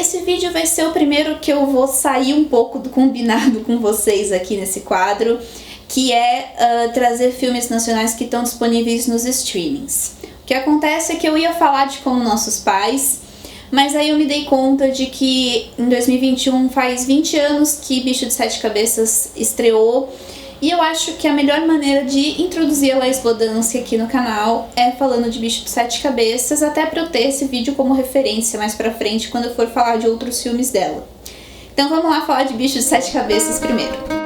esse vídeo vai ser o primeiro que eu vou sair um pouco do combinado com vocês aqui nesse quadro, que é trazer filmes nacionais que estão disponíveis nos streamings. O que acontece é que eu ia falar de Como Nossos Pais, mas aí eu me dei conta de que em 2021 faz 20 anos que Bicho de Sete Cabeças estreou, e eu acho que a melhor maneira de introduzir a Laís Bodansky aqui no canal é falando de Bicho de Sete Cabeças, até pra eu ter esse vídeo como referência mais pra frente quando eu for falar de outros filmes dela. Então vamos lá falar de Bicho de Sete Cabeças primeiro.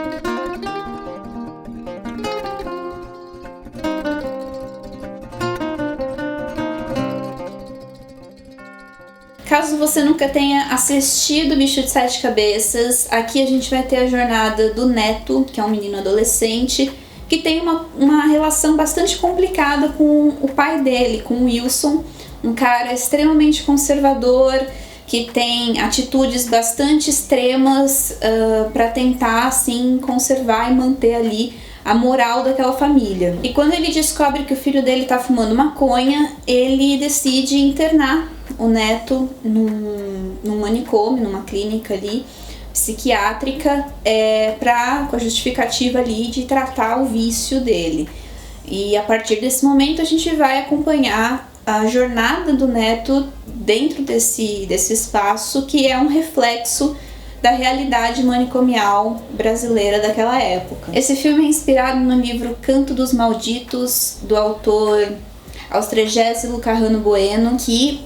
Caso você nunca tenha assistido Bicho de Sete Cabeças, aqui a gente vai ter a jornada do Neto, que é um menino adolescente, que tem uma relação bastante complicada com o pai dele, com o Wilson, um cara extremamente conservador, que tem atitudes bastante extremas para tentar, assim, conservar e manter ali a moral daquela família. E quando ele descobre que o filho dele tá fumando maconha, ele decide internar o Neto num manicômio, numa clínica ali, psiquiátrica, com a justificativa ali de tratar o vício dele. E a partir desse momento a gente vai acompanhar a jornada do Neto dentro desse espaço, que é um reflexo da realidade manicomial brasileira daquela época. Esse filme é inspirado no livro Canto dos Malditos, do autor Austrégésilo Carrano Bueno, que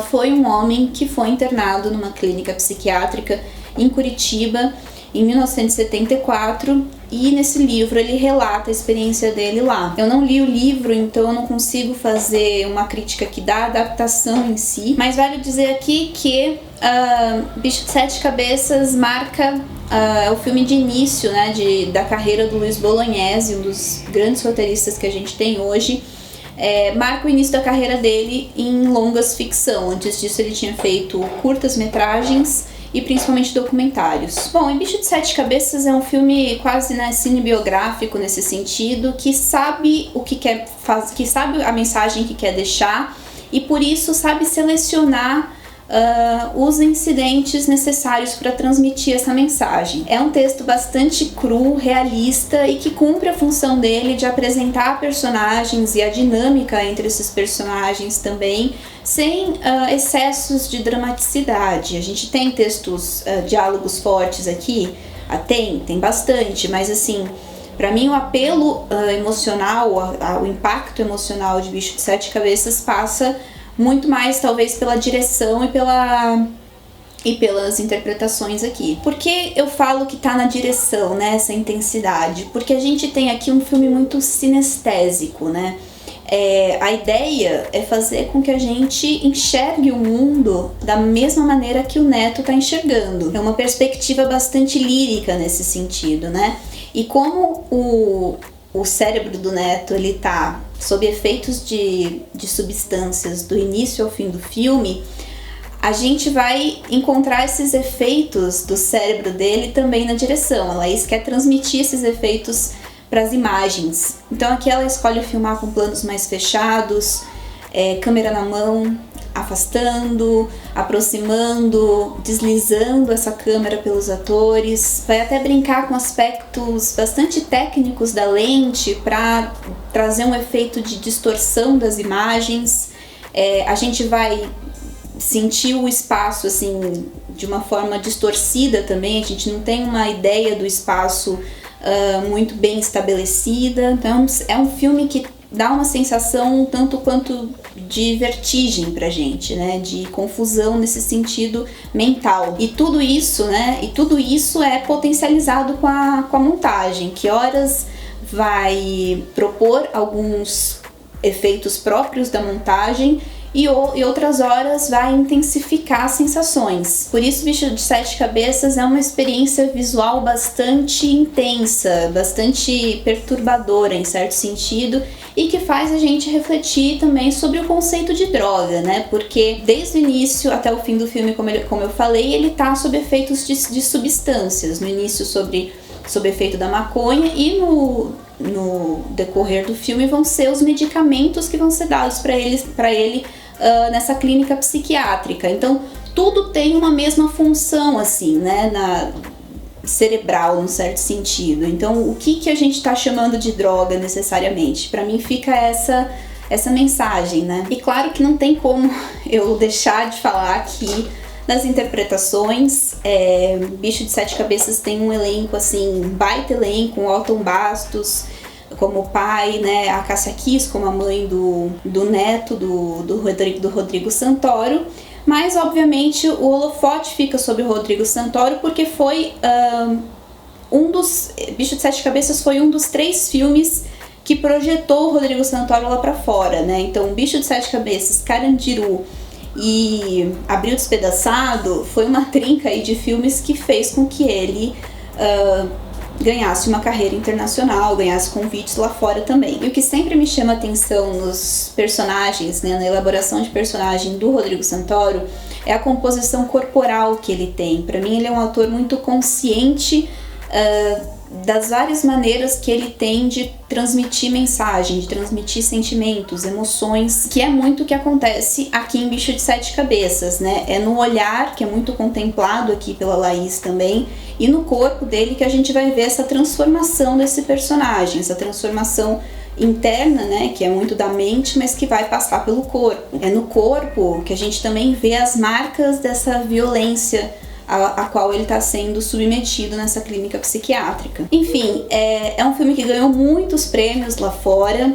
foi um homem que foi internado numa clínica psiquiátrica em Curitiba em 1974, e nesse livro ele relata a experiência dele lá. Eu não li o livro, então eu não consigo fazer uma crítica aqui da adaptação em si, mas vale dizer aqui que Bicho de Sete Cabeças marca o filme de início, né, da carreira do Luiz Bolognese, um dos grandes roteiristas que a gente tem hoje. Marca o início da carreira dele em longas ficção. Antes disso ele tinha feito curtas-metragens e principalmente documentários. Bom, e Bicho de Sete Cabeças é um filme quase, né, cinebiográfico nesse sentido, que sabe o que quer fazer, que sabe a mensagem que quer deixar e por isso sabe selecionar os incidentes necessários para transmitir essa mensagem. É um texto bastante cru, realista e que cumpre a função dele de apresentar personagens e a dinâmica entre esses personagens também, sem excessos de dramaticidade. A gente tem textos, diálogos fortes aqui? Tem bastante, mas assim, para mim o apelo emocional, o impacto emocional de Bicho de Sete Cabeças passa muito mais talvez pela direção e pelas interpretações aqui. Por que eu falo que tá na direção, né, essa intensidade? Porque a gente tem aqui um filme muito sinestésico, né? A ideia é fazer com que a gente enxergue o mundo da mesma maneira que o Neto tá enxergando. É uma perspectiva bastante lírica nesse sentido, né? E como o cérebro do Neto, ele tá sob efeitos de substâncias do início ao fim do filme, a gente vai encontrar esses efeitos do cérebro dele também na direção. A Laís quer transmitir esses efeitos para as imagens. Então aqui ela escolhe filmar com planos mais fechados, câmera na mão, afastando, aproximando, deslizando essa câmera pelos atores. Vai até brincar com aspectos bastante técnicos da lente para trazer um efeito de distorção das imagens. A gente vai sentir o espaço assim de uma forma distorcida também. A gente não tem uma ideia do espaço muito bem estabelecida. Então é um filme que dá uma sensação um tanto quanto de vertigem pra gente, né, de confusão nesse sentido mental. E tudo isso, né, é potencializado com a montagem, que horas vai propor alguns efeitos próprios da montagem e outras horas vai intensificar sensações. Por isso, Bicho de Sete Cabeças é uma experiência visual bastante intensa, bastante perturbadora em certo sentido, e que faz a gente refletir também sobre o conceito de droga, né? Porque desde o início até o fim do filme, como eu falei, ele tá sob efeitos de substâncias. No início sob efeito da maconha, e no decorrer do filme vão ser os medicamentos que vão ser dados para ele nessa clínica psiquiátrica. Então tudo tem uma mesma função, assim, né, na cerebral, num certo sentido. Então, o que a gente tá chamando de droga necessariamente? Pra mim fica essa mensagem, né? E claro que não tem como eu deixar de falar aqui das interpretações. Bicho de Sete Cabeças tem um elenco, assim, baita elenco, o Alton Bastos como pai, né, a Cássia Kiss como a mãe do neto do Rodrigo Santoro, mas obviamente o holofote fica sobre o Rodrigo Santoro porque foi Bicho de Sete Cabeças foi um dos 3 filmes que projetou o Rodrigo Santoro lá pra fora, né? Então, Bicho de Sete Cabeças, Carandiru e Abril Despedaçado foi uma trinca aí de filmes que fez com que ele ganhasse uma carreira internacional, ganhasse convites lá fora também. E o que sempre me chama atenção nos personagens, né, na elaboração de personagem do Rodrigo Santoro, é a composição corporal que ele tem. Pra mim, ele é um ator muito consciente das várias maneiras que ele tem de transmitir mensagem, de transmitir sentimentos, emoções, que é muito o que acontece aqui em Bicho de Sete Cabeças, né? É no olhar, que é muito contemplado aqui pela Laís também, e no corpo dele que a gente vai ver essa transformação desse personagem, essa transformação interna, né, que é muito da mente, mas que vai passar pelo corpo. É no corpo que a gente também vê as marcas dessa violência a qual ele está sendo submetido nessa clínica psiquiátrica. Enfim, é um filme que ganhou muitos prêmios lá fora.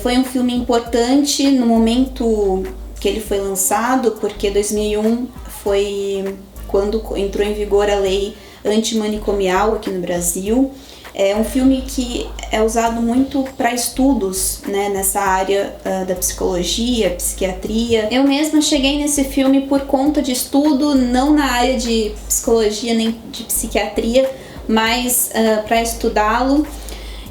Foi um filme importante no momento que ele foi lançado, porque 2001 foi quando entrou em vigor a lei antimanicomial aqui no Brasil. É um filme que é usado muito para estudos, né, nessa área da psicologia, psiquiatria. Eu mesma cheguei nesse filme por conta de estudo, não na área de psicologia nem de psiquiatria, mas para estudá-lo.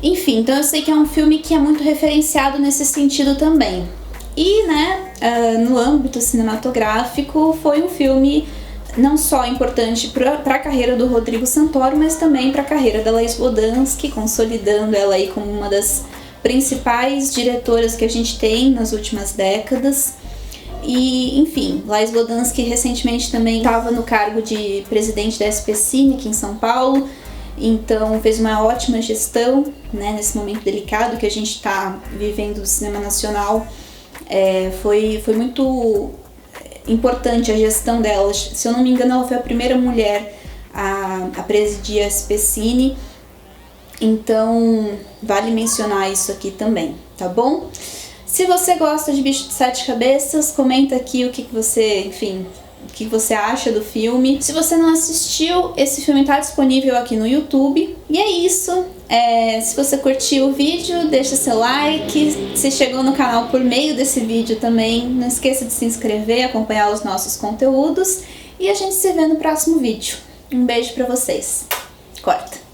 Enfim, então eu sei que é um filme que é muito referenciado nesse sentido também. E, né, no âmbito cinematográfico, foi um filme não só importante para a carreira do Rodrigo Santoro, mas também para a carreira da Laís Bodansky, consolidando ela aí como uma das principais diretoras que a gente tem nas últimas décadas. E, enfim, Laís Bodansky recentemente também estava no cargo de presidente da SPCine aqui em São Paulo, então fez uma ótima gestão, né, nesse momento delicado que a gente está vivendo do cinema nacional. Foi muito importante a gestão dela. Se eu não me engano, ela foi a primeira mulher a presidir a SPCine, então vale mencionar isso aqui também, tá bom? Se você gosta de Bicho de Sete Cabeças, comenta aqui o que você acha do filme. Se você não assistiu, esse filme está disponível aqui no YouTube. E é isso. Se você curtiu o vídeo, deixa seu like. Se chegou no canal por meio desse vídeo também, não esqueça de se inscrever, acompanhar os nossos conteúdos. E a gente se vê no próximo vídeo. Um beijo pra vocês. Corta!